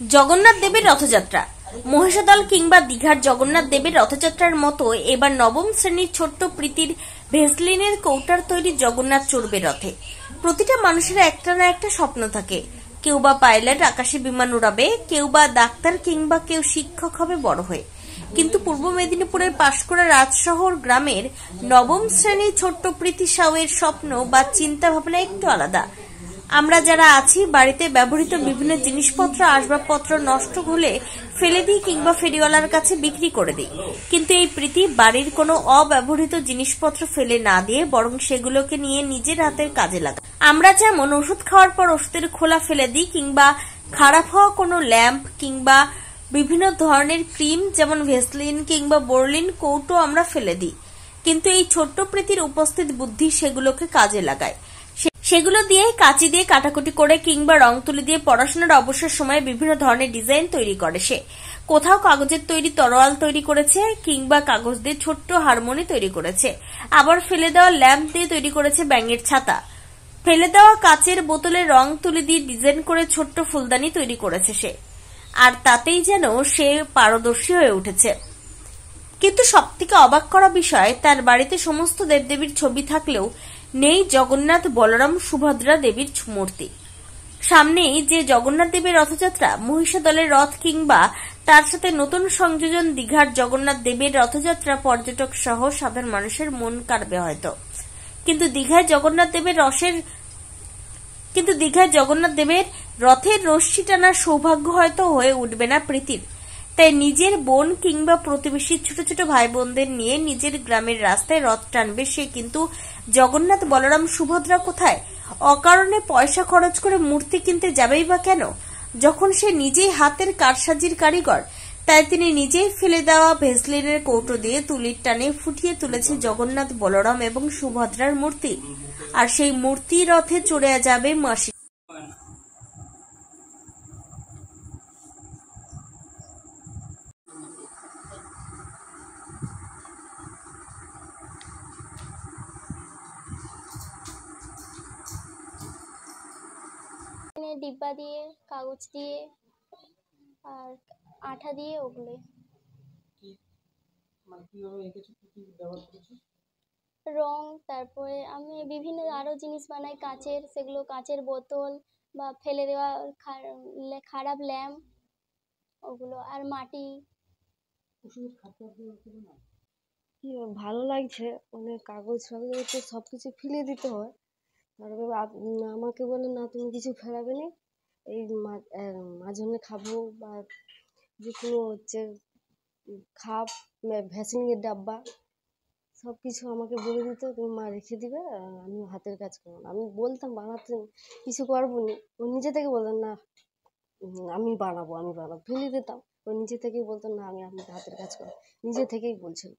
জগন্নাথ দেবের রথযাত্রা। মহিষাদল কিংবা দীঘার জগন্নাথ দেবের রথযাত্রার মতো এবার নবম শ্রেণীর ছোট্ট প্রীতির ভেসলিনের কৌটার তৈরি জগন্নাথ চড়বে রথে। প্রতিটা মানুষের একটা না একটা স্বপ্ন থাকে। কেউ বা পাইলট, আকাশে বিমান উড়াবে, কেউ বা ডাক্তার কিংবা কেউ শিক্ষক হবে বড় হয়ে। কিন্তু পূর্ব মেদিনীপুরের পাঁশকুড়া রাজশহর গ্রামের নবম শ্রেণীর ছোট্ট প্রীতি সাউয়ের স্বপ্ন বা চিন্তা ভাবনা একটু আলাদা। আমরা যারা আছি বাড়িতে ব্যবহৃত বিভিন্ন জিনিসপত্র, আসবাবপত্র নষ্ট হলে ফেলে দিই কিংবা ফেরিওয়ালার কাছে বিক্রি করে দিই। কিন্তু এই প্রীতি বাড়ির কোনো অব্যবহৃত জিনিসপত্র ফেলে না দিয়ে বরং সেগুলোকে নিয়ে নিজের হাতের কাজে লাগায়। আমরা যেমন ওষুধ খাওয়ার পর ওষুধের খোলা ফেলে দিই, কিংবা খারাপ হওয়া কোনো ল্যাম্প কিংবা বিভিন্ন ধরনের ক্রিম যেমন ভেসলিন কিংবা বোরলিন কৌটো আমরা ফেলে দিই, কিন্তু এই ছোট্ট প্রীতির উপস্থিত বুদ্ধি সেগুলোকে কাজে লাগায়। সেগুলো দিয়ে কাঁচি দিয়ে কাটাকুটি করে কিংবা রং তুলি দিয়ে পড়াশোনার অবসর সময়ে বিভিন্ন ধরনের ডিজাইন তৈরি করে সে। কোথাও কাগজের তৈরি তরোয়াল তৈরি করেছে, কিংবা কাগজ দিয়ে ছোট্ট হারমোনি তৈরি করেছে, আবার ফেলে দেওয়া ল্যাম্প দিয়ে তৈরি করেছে ব্যাঙের ছাতা, ফেলে দেওয়া কাচের বোতলে রং তুলি দিয়ে ডিজাইন করে ছোট্ট ফুলদানি তৈরি করেছে সে। আর তাতেই যেন সে পারদর্শী হয়ে উঠেছে। কিন্তু সবথেকে অবাক করা বিষয়, তার বাড়িতে সমস্ত দেবদেবীর ছবি থাকলেও নেই জগন্নাথ, বলরাম, সুভদ্রা দেবীর মূর্তি। সামনেই যে জগন্নাথ দেবের রথযাত্রা, মহিষাদলের রথ কিংবা তার সাথে নতুন সংযোজন দীঘার জগন্নাথ দেবের রথযাত্রা পর্যটক সহ সাধারণ মানুষের মন কাড়বে হয়তো। কিন্তু দীঘায় জগন্নাথ দেবের রথের রশ্মি টানার সৌভাগ্য হয়তো হয়ে উঠবে না প্রীতির। তাই নিজের বোন কিংবা প্রতিবেশী ছোট ছোট ভাই বোনদের নিয়ে নিজের গ্রামের রাস্তায় রথ টানবে সে। কিন্তু জগন্নাথ, বলরাম, সুভদ্রা কোথায়? অকারণে পয়সা খরচ করে মূর্তি কিনতে যাবেই বা কেন, যখন সে নিজেই হাতের কারসাজির কারিগর? তাই তিনি নিজেই ফেলে দেওয়া ভেসলিনের কৌটো দিয়ে তুলির টানে ফুটিয়ে তুলেছে জগন্নাথ, বলরাম এবং সুভদ্রার মূর্তি। আর সেই মূর্তি রথে চড়ে যাবে মাসি। ডিব্বা দিয়ে, কাগজ দিয়ে আর আঠা দিয়ে ওগুলো রং। তারপরে আমি বিভিন্ন আরো জিনিস বানাই কাচের, সেগুলো কাচের বোতল বা ফেলে দেওয়া খারাপ ল্যাম্প ওগুলো, আর মাটি। কি ভালো লাগছে, মানে কাগজ ফাগজ সবকিছু ফেলে দিতে হয়। তারপরে আমাকে বলে না তুমি কিছু ফেলাবে না, এই মাঝখানে খাবো বা যে কোনো খাপ, ভ্যাসলিনের ডাব্বা সব কিছু আমাকে বলে দিত, তুমি মা রেখে দিবে, আমি হাতের কাজ করবো না। আমি বলতাম বানাতে, কিছু করবো নি, ও নিজে থেকে বলতাম না আমি বানাবো ফেলে দিতাম। ও নিজে থেকেই বলতো না আমি হাতের কাজ করবো, নিজে থেকেই বলছিল।